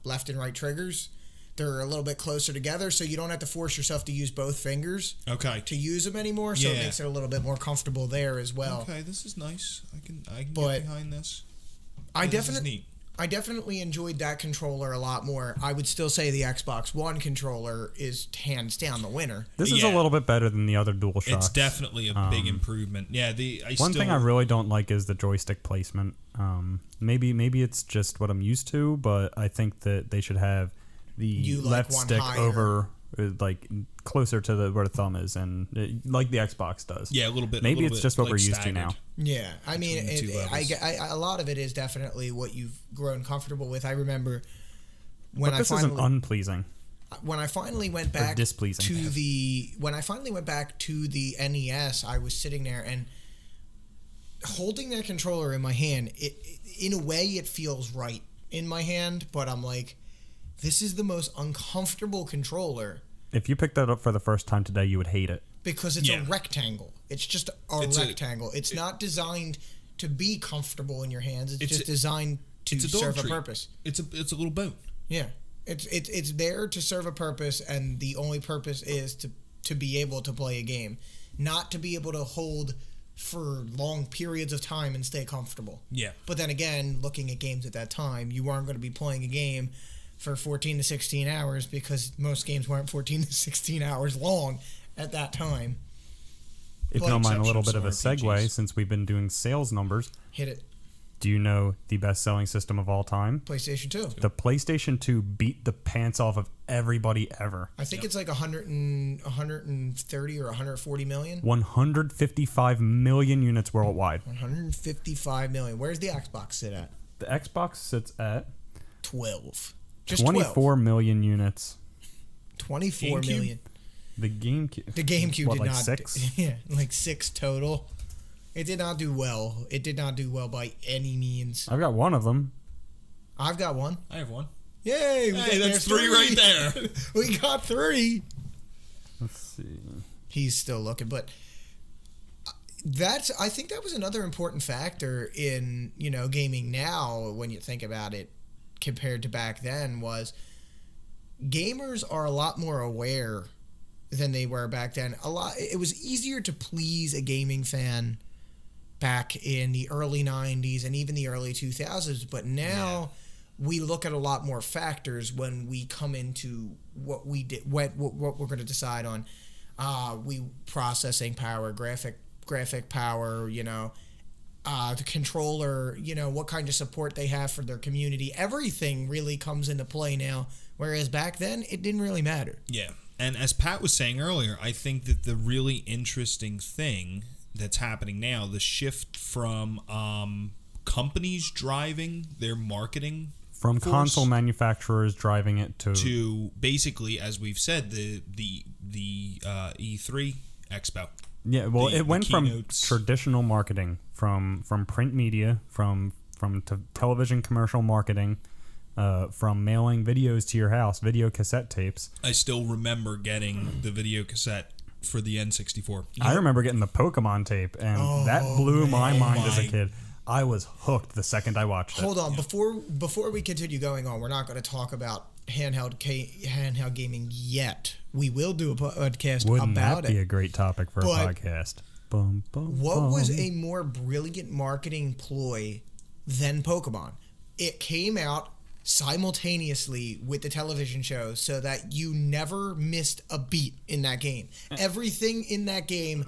left and right triggers. They're a little bit closer together, so you don't have to force yourself to use both fingers to use them anymore, so it makes it a little bit more comfortable there as well. Okay, this is nice. I can get behind this. This is neat. I definitely enjoyed that controller a lot more. I would still say the Xbox One controller is hands down the winner. This is a little bit better than the other DualShock. It's definitely a big improvement. Yeah, one thing I really don't like is the joystick placement. Maybe it's just what I'm used to, but I think that they should have the left stick over closer to where the thumb is, and like the Xbox does. Yeah, a little bit. Maybe it's just what we're used to now. Yeah, I mean, a lot of it is definitely what you've grown comfortable with. I remember when this isn't unpleasing. When I finally went back displeasing to the NES, I was sitting there and holding that controller in my hand. In a way, it feels right in my hand, but I'm like, this is the most uncomfortable controller If you picked that up for the first time today, you would hate it. because it's a rectangle. It's just a rectangle. It's not designed to be comfortable in your hands. It's just designed to serve a purpose. It's a little bone. Yeah. It's there to serve a purpose, and the only purpose is to be able to play a game, not to be able to hold for long periods of time and stay comfortable. Yeah. But then again, looking at games at that time, you weren't going to be playing a game for 14 to 16 hours because most games weren't 14 to 16 hours long at that time. If you don't mind a little bit of a segue, since we've been doing sales numbers, Hit it. do you know the best-selling system of all time? PlayStation 2. The PlayStation 2 beat the pants off of everybody ever. I think it's like 130 or 140 million. 155 million units worldwide. 155 million. Where's the Xbox sit at? The Xbox sits at 12. Just 24 million units. 24 GameCube? million. The GameCube. The GameCube what, did like not. 6? Yeah, like 6 total. It did not do well. It did not do well by any means. I've got one of them. I've got one. I have one. Yay! Hey, that's 3 right there. We got 3. Let's see. He's still looking, but I think that was another important factor in, gaming now when you think about it compared to back then was gamers are a lot more aware than they were back then. It was easier to please a gaming fan back in the early 90s and even the early 2000s, but now we look at a lot more factors when we come into what we did, what we're going to decide on. Processing power, graphic power, the controller, what kind of support they have for their community. Everything really comes into play now, whereas back then it didn't really matter. Yeah. And as Pat was saying earlier, I think that the really interesting thing that's happening now, the shift from companies driving their marketing From console manufacturers driving it to basically, as we've said, the E3 Expo. Yeah, well, it went from keynotes. traditional marketing, from print media, from television commercial marketing, from mailing videos to your house, video cassette tapes. I still remember getting the video cassette for the N64. I remember getting the Pokemon tape, and that blew my mind as a kid. I was hooked the second I watched it. Hold on, before we continue going on, we're not going to talk about handheld gaming yet. We will do a podcast Wouldn't about that be it. a great topic for a podcast? What was a more brilliant marketing ploy than Pokemon? It came out simultaneously with the television show so that you never missed a beat in that game. Everything in that game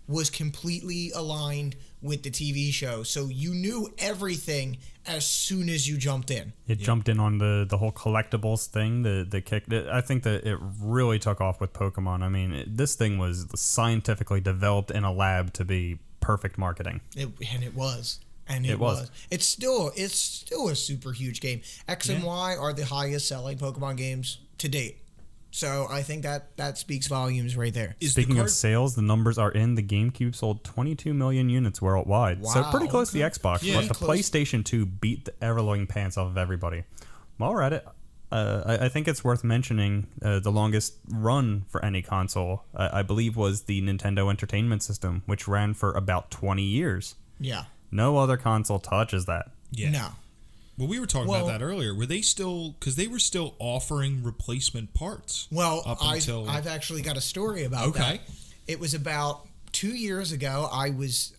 was completely aligned with the TV show, so you knew everything as soon as you jumped in. It jumped in on the whole collectibles thing, the kick. I think that it really took off with Pokemon. I mean, this thing was scientifically developed in a lab to be perfect marketing. It was. It's still a super huge game. X and Y are the highest selling Pokemon games to date. So I think that speaks volumes right there. Speaking of sales, the numbers are in. The GameCube sold 22 million units worldwide. Wow, So pretty close to the Xbox. Yeah. But the PlayStation 2 beat the ever-loving pants off of everybody. While we're at it, I think it's worth mentioning the longest run for any console, I believe, was the Nintendo Entertainment System, which ran for about 20 years. Yeah. No other console touches that. Yeah. No. Well, we were talking about that earlier. Were they still, because they were still offering replacement parts? Well, up until I've actually got a story about that. It was about 2 years ago. I was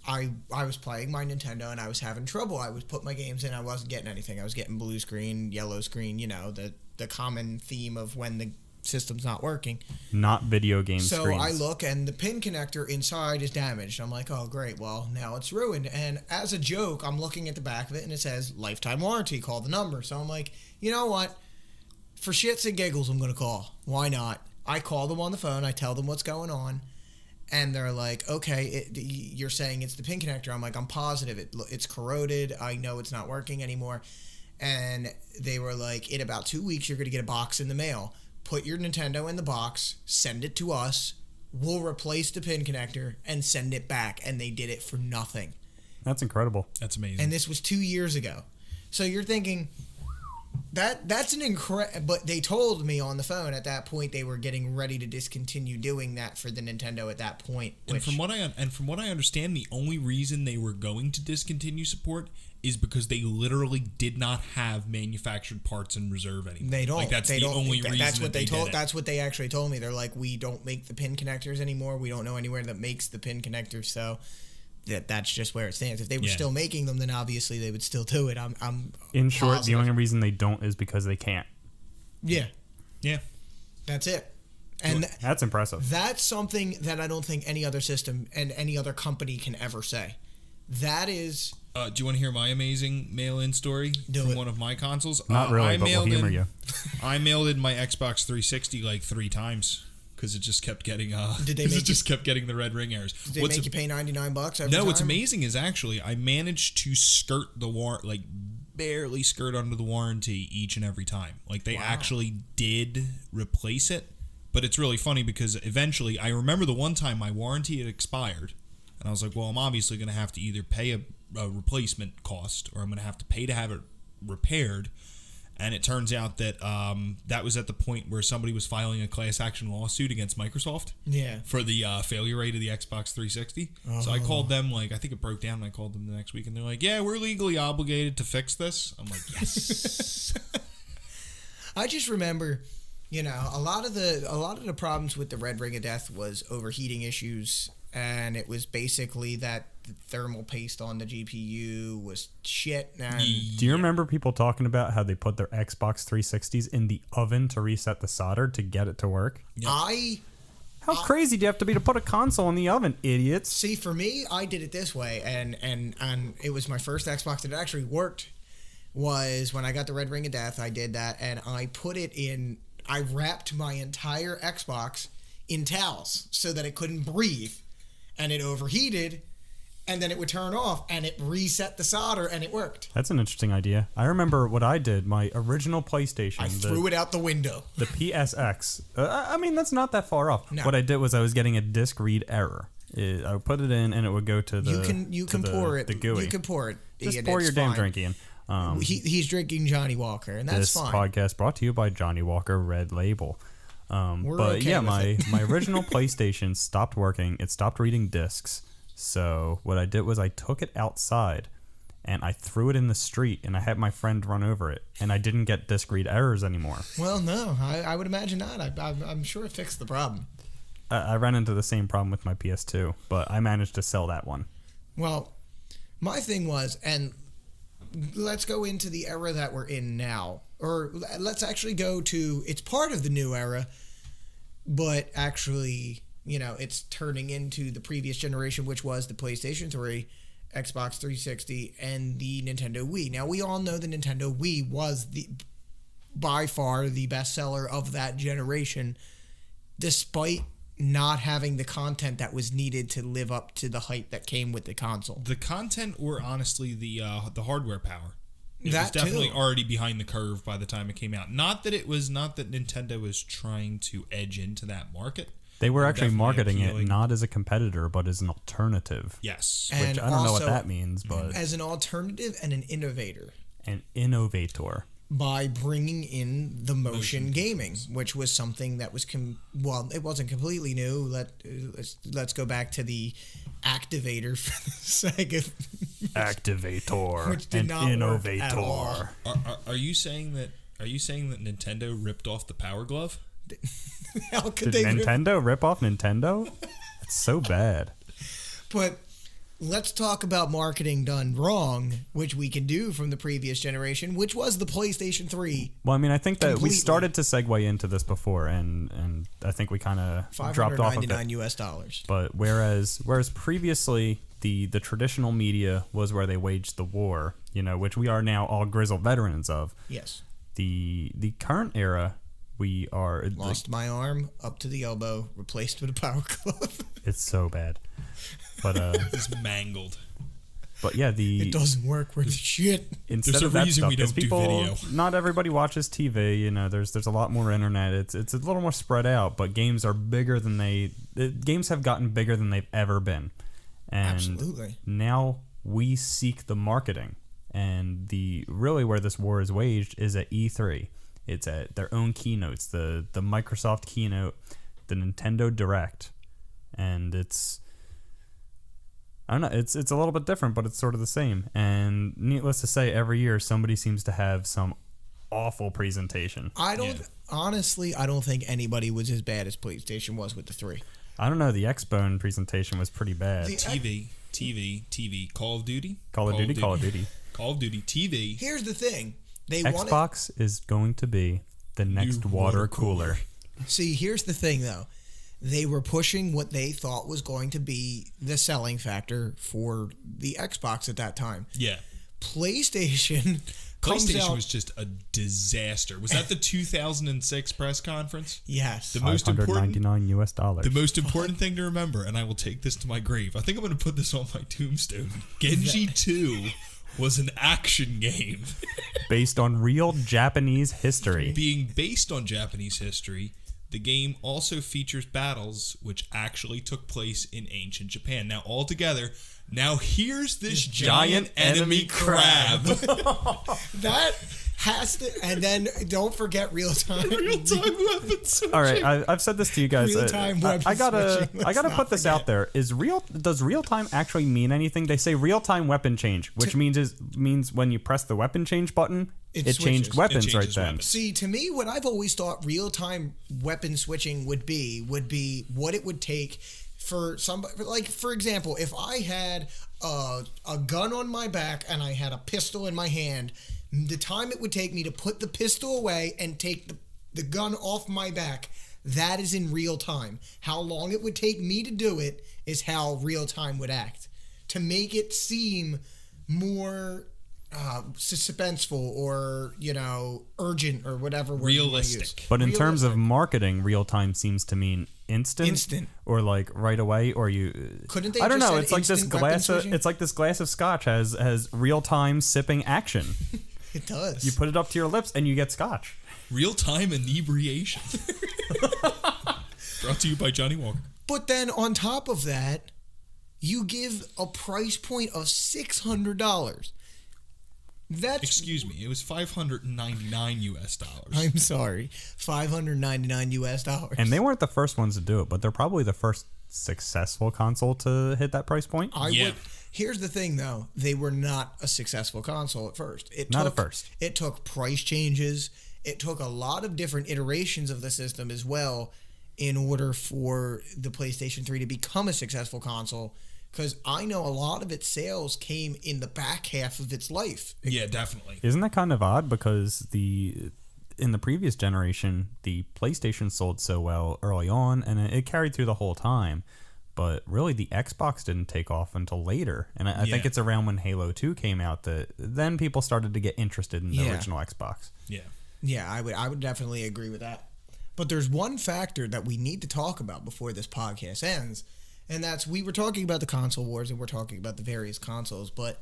playing my Nintendo and I was having trouble. I was putting my games in. I wasn't getting anything. I was getting blue screen, yellow screen. The common theme of when the system's not working. Not video game So screens. I look and the pin connector inside is damaged. I'm like, oh great, well now it's ruined. And as a joke, I'm looking at the back of it and it says lifetime warranty. Call the number. So I'm like, you know what? For shits and giggles, I'm gonna call. Why not? I call them on the phone. I tell them what's going on, and they're like, okay, you're saying it's the pin connector. I'm like, I'm positive it's corroded. I know it's not working anymore. And they were like, in about 2 weeks, you're gonna get a box in the mail. Put your Nintendo in the box, send it to us, we'll replace the pin connector and send it back. And they did it for nothing. That's incredible. That's amazing. And this was 2 years ago. So you're thinking, That's an incredible. But they told me on the phone at that point they were getting ready to discontinue doing that for the Nintendo at that point. And from what I understand, the only reason they were going to discontinue support is because they literally did not have manufactured parts in reserve anymore. They don't. Like that's they the don't, only reason. That's what they told. did it. That's what they actually told me. They're like, we don't make the pin connectors anymore. We don't know anywhere that makes the pin connectors. So that's just where it stands. If they were still making them, then obviously they would still do it. I'm In short, positive. the only reason they don't is because they can't. Yeah. Yeah. That's it. And That's impressive. that's something that I don't think any other system and any other company can ever say. That is. Do you want to hear my amazing mail-in story from one of my consoles? Not really, but we'll humor you. I mailed in my Xbox 360 like 3 times because it just kept getting. Kept getting the red ring errors. Did they make you pay $99 every time? No, what's amazing is actually I managed to skirt the barely skirt under the warranty each and every time. Like they actually did replace it, but it's really funny because eventually I remember the one time my warranty had expired, and I was like, well, I'm obviously going to have to either pay a replacement cost or I'm going to have to pay to have it repaired. And it turns out that that was at the point where somebody was filing a class action lawsuit against Microsoft for the failure rate of the Xbox 360. So I called them, I think it broke down, and I called them the next week, and they're like, yeah, we're legally obligated to fix this. I'm like, yes. I just remember, a lot of the problems with the Red Ring of Death was overheating issues, and it was basically that the thermal paste on the GPU was shit. And do you remember people talking about how they put their Xbox 360s in the oven to reset the solder to get it to work? Yep. How crazy do you have to be to put a console in the oven, idiots? See, for me, I did it this way, and it was my first Xbox that actually worked. Was when I got the Red Ring of Death, I did that, and I put it in. I wrapped my entire Xbox in towels so that it couldn't breathe, and it overheated. And then it would turn off, and it reset the solder, and it worked. That's an interesting idea. I remember what I did. My original PlayStation. I threw it out the window. The PSX. I mean, that's not that far off. No. What I did was I was getting a disk read error. I would put it in, and it would go to the You can pour it. The GUI. You can pour it. Just pour your damn drink in. He's drinking Johnny Walker, and that's this fine. Podcast brought to you by Johnny Walker Red Label. We're but okay yeah, with my original PlayStation stopped working. It stopped reading discs. So what I did was I took it outside and I threw it in the street and I had my friend run over it and I didn't get disc read errors anymore. Well, no, I would imagine not. I'm sure it fixed the problem. I ran into the same problem with my PS2, but I managed to sell that one. Well, my thing was, and let's go into the era that we're in now. Or let's actually go to, it's part of the new era, but actually, it's turning into the previous generation, which was the PlayStation 3, Xbox 360, and the Nintendo Wii. Now, we all know the Nintendo Wii was by far the best seller of that generation, despite not having the content that was needed to live up to the hype that came with the console. The content, or honestly, the hardware power. It That was definitely too. already behind the curve by the time it came out. Not that Nintendo was trying to edge into that market. They were actually Definitely marketing appealing. it not as a competitor, but as an alternative. Yes. And Which I don't know what also that means, but as an alternative and an innovator an innovator. by bringing in the motion gaming, which was something that was it wasn't completely new. Let's go back to the activator for the Sega. Activator. Which did an not work innovator. at all. Are you saying that Nintendo ripped off the Power Glove? How could Did they? Nintendo rip off Nintendo? It's so bad. But let's talk about marketing done wrong, which we can do from the previous generation, which was the PlayStation 3. Well, I mean, I think that we Completely. started to segue into this before, and I think we kind of dropped off of it. $599. But whereas previously the traditional media was where they waged the war, which we are now all grizzled veterans of. Yes. The current era, we are Lost my arm up to the elbow, replaced with a power glove. it's so bad. But It's mangled. but yeah, It doesn't work worth shit. instead There's of a that reason stuff, we don't 'cause do people, video. not everybody watches TV. There's a lot more internet. It's a little more spread out. But games are bigger than games have gotten bigger than they've ever been. And Absolutely. now we seek the marketing. And the really where this war is waged is at E3. It's at their own keynotes, the Microsoft keynote, the Nintendo Direct, and it's, I don't know, it's a little bit different, but it's sort of the same. And needless to say, every year somebody seems to have some awful presentation. Honestly, I don't think anybody was as bad as PlayStation was with the 3. I don't know, the Xbone presentation was pretty bad. TV, Call of Duty, Call of Duty, TV. Here's the thing. Xbox is going to be the next water cooler. See, here's the thing, though. They were pushing what they thought was going to be the selling factor for the Xbox at that time. Yeah. PlayStation was just a disaster. Was that the 2006 press conference? Yes. The most important $599. The most important thing to remember, and I will take this to my grave. I think I'm going to put this on my tombstone. Genji 2 was an action game. Based on real Japanese history. Being based on Japanese history, the game also features battles which actually took place in ancient Japan. Now, all together, now here's this giant enemy crab. That has to, and then don't forget real-time weapon switching. All right, I've said this to you guys. Real-time weapon I gotta switching, put this out there. Does real time actually mean anything? They say real time weapon change, which means when you press the weapon change button, it changed weapons right then. See, to me, what I've always thought real-time weapon switching would be what it would take for somebody, like, for example, if I had a gun on my back and I had a pistol in my hand, the time it would take me to put the pistol away and take the gun off my back, that is in real time. How long it would take me to do it is how real time would act. To make it seem more suspenseful or, urgent or whatever word realistic. But in terms of marketing, real time seems to mean instant or like right away, or you couldn't they? I don't just know. said It's like this glass. It's like this glass of scotch has real time sipping action. It does. You put it up to your lips and you get scotch. Real time inebriation. Brought to you by Johnny Walker. But then on top of that, you give a price point of $600. Excuse me, it was $599. I'm sorry, $599. And they weren't the first ones to do it, but they're probably the first successful console to hit that price point. Here's the thing, though. They were not a successful console at first. It took price changes. It took a lot of different iterations of the system as well in order for the PlayStation 3 to become a successful console. Because I know a lot of its sales came in the back half of its life. Yeah, definitely. Isn't that kind of odd? Because in the previous generation, the PlayStation sold so well early on, and it carried through the whole time. But really, the Xbox didn't take off until later. And I think it's around when Halo 2 came out that then people started to get interested in the original Xbox. Yeah. Yeah, I would definitely agree with that. But there's one factor that we need to talk about before this podcast ends. And that's, we were talking about the console wars and we're talking about the various consoles. But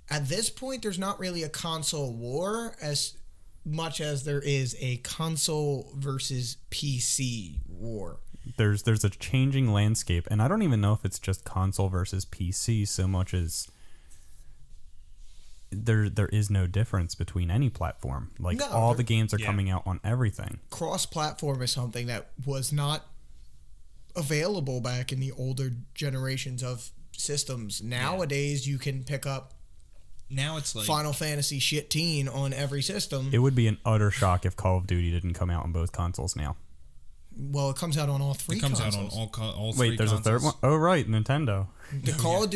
at this point, there's not really a console war as much as there is a console versus PC war. There's a changing landscape, and I don't even know if it's just console versus PC so much as there is no difference between any platform. Like, all the games are coming out on everything. Cross-platform is something that was not available back in the older generations of systems. Nowadays, you can pick up it's like Final Fantasy shit teen on every system. It would be an utter shock if Call of Duty didn't come out on both consoles now. Well, it comes out on all three consoles. It comes out on all three Wait, there's consoles. A third one? Oh, right, Nintendo. The Call of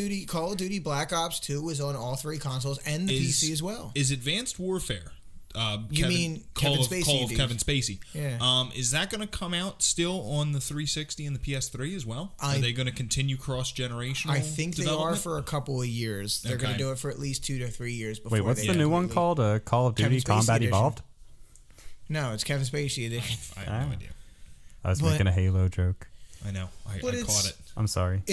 Duty Black Ops 2 is on all three consoles and the PC as well. Is Advanced Warfare... Kevin Spacey? Kevin Spacey. Yeah. Is that going to come out still on the 360 and the PS3 as well? Are they going to continue cross-generational I think they are for a couple of years. They're going to do it for at least 2 to 3 years before. Wait, what's the new one called? Call of Duty Combat Edition. Evolved? No, it's Kevin Spacey edition. I have no idea. I was making a Halo joke. I know. I caught it. I'm sorry.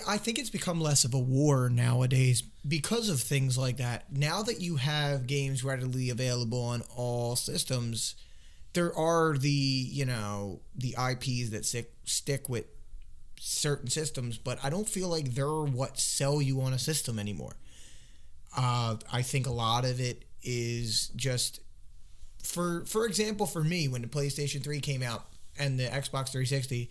I think it's become less of a war nowadays because of things like that. Now that you have games readily available on all systems, there are the IPs that stick with certain systems, but I don't feel like they're what sell you on a system anymore. I think a lot of it is just, for example, for me, when the PlayStation 3 came out and the Xbox 360,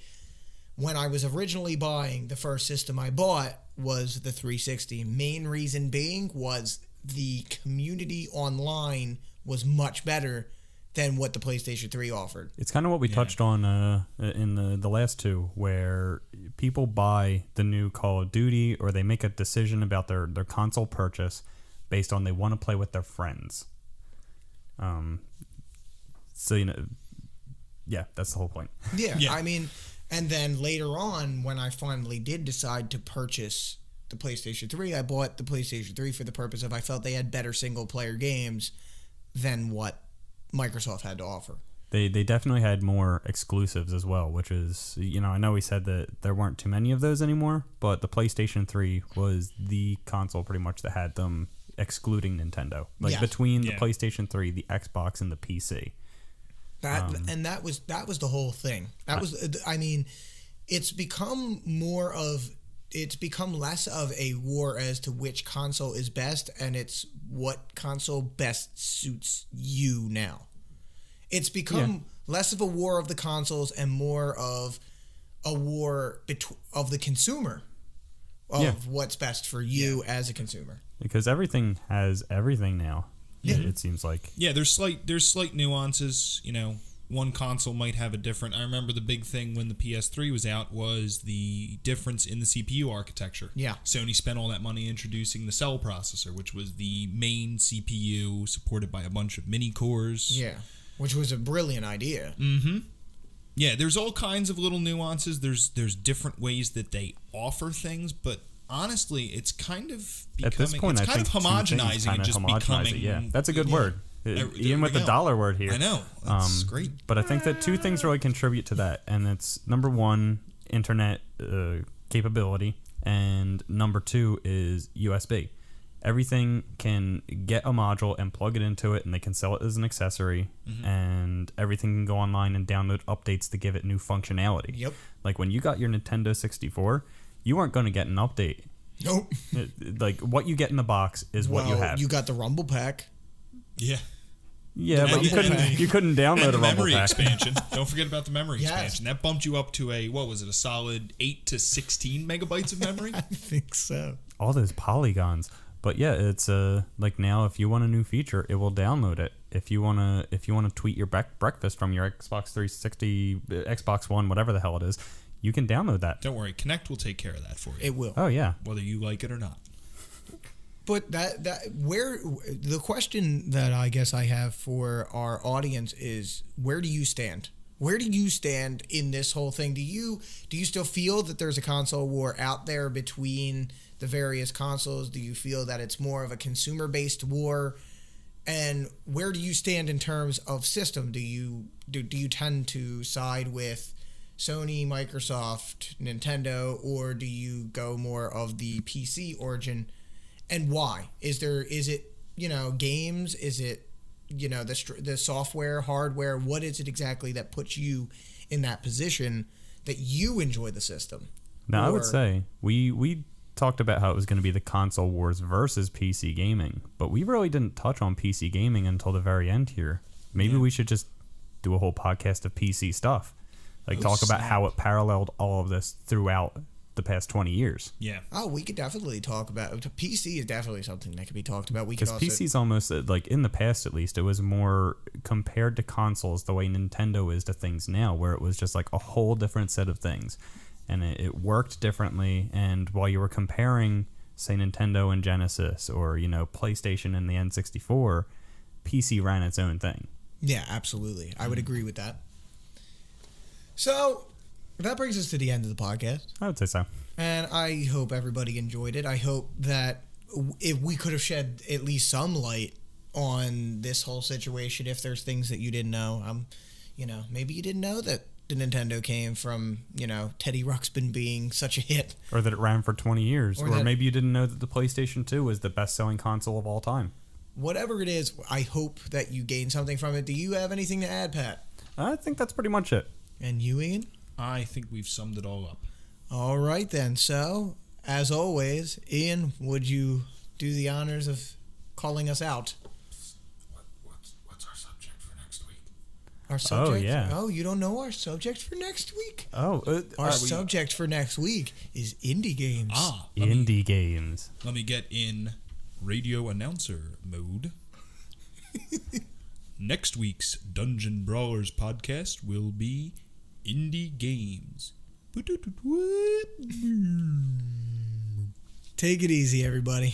when I was originally buying, the first system I bought was the 360. Main reason being was the community online was much better than what the PlayStation 3 offered. It's kind of what we touched on in the last two, where people buy the new Call of Duty or they make a decision about their console purchase based on they want to play with their friends. So, yeah, that's the whole point. Yeah, I mean, and then later on, when I finally did decide to purchase the PlayStation 3, I bought the PlayStation 3 for the purpose of I felt they had better single-player games than what Microsoft had to offer. They definitely had more exclusives as well, which is, I know we said that there weren't too many of those anymore, but the PlayStation 3 was the console pretty much that had them excluding Nintendo. Between the PlayStation 3, the Xbox, and the PC. That was the whole thing. It's become less of a war as to which console is best, and it's what console best suits you now. It's become less of a war of the consoles and more of a war of the consumer of what's best for you as a consumer. Because everything has everything now. Yeah. It seems like. Yeah, there's slight nuances. One console might have a different. I remember the big thing when the PS3 was out was the difference in the CPU architecture. Yeah. Sony spent all that money introducing the Cell processor, which was the main CPU supported by a bunch of mini cores. Yeah, which was a brilliant idea. Mm-hmm. Yeah, there's all kinds of little nuances. There's different ways that they offer things, but honestly, it's kind of becoming. At this point, it's kind of homogenizing and just becoming. Yeah, that's a good word. Even with the dollar word here. I know. That's great. But I think that two things really contribute to that. And it's, number one, internet capability. And number two is USB. Everything can get a module and plug it into it, and they can sell it as an accessory. Mm-hmm. And everything can go online and download updates to give it new functionality. Yep. Like when you got your Nintendo 64, you weren't going to get an update. Nope. Like what you get in the box is what you have. You got the Rumble Pack. Yeah. Yeah, but you couldn't download and a Rumble memory Pack. expansion. Don't forget about the memory expansion. That bumped you up to a solid 8 to 16 megabytes of memory? I think so. All those polygons. But yeah, it's like now if you want a new feature, it will download it. If you wanna tweet your breakfast from your Xbox 360, Xbox One, whatever the hell it is, you can download that. Don't worry, Kinect will take care of that for you. It will. Oh yeah. Whether you like it or not. But where the question that I guess I have for our audience is, where do you stand? Where do you stand in this whole thing? Do you still feel that there's a console war out there between the various consoles? Do you feel that it's more of a consumer-based war? And where do you stand in terms of system? Do you tend to side with Sony, Microsoft, Nintendo, or do you go more of the PC origin? And why? Is it games? Is it the software, hardware? What is it exactly that puts you in that position that you enjoy the system? Now, I would say we talked about how it was going to be the console wars versus PC gaming, but we really didn't touch on PC gaming until the very end here. Maybe we should just do a whole podcast of PC stuff. Talk about how it paralleled all of this throughout the past 20 years. Yeah. Oh, we could definitely talk about PC is definitely something that could be talked about. Because PC's almost like in the past, at least, it was more compared to consoles the way Nintendo is to things now, where it was just like a whole different set of things, and it worked differently. And while you were comparing, say, Nintendo and Genesis, or PlayStation and the N64, PC ran its own thing. Yeah, absolutely. I would agree with that. So that brings us to the end of the podcast. I would say so. And I hope everybody enjoyed it. I hope that if we could have shed at least some light on this whole situation, if there's things that you didn't know. Maybe you didn't know that the Nintendo came from, Teddy Ruxpin being such a hit. Or that it ran for 20 years. Or maybe you didn't know that the PlayStation 2 was the best-selling console of all time. Whatever it is, I hope that you gained something from it. Do you have anything to add, Pat? I think that's pretty much it. And you, Ian? I think we've summed it all up. All right, then. So, as always, Ian, would you do the honors of calling us out. What's our subject for next week? Our subject? yeah. Oh, you don't know our subject for next week? Oh, Our subject for next week is indie games. indie games. Let me get in radio announcer mode. Next week's Dungeon Brawlers podcast will be indie games. Take it easy, everybody.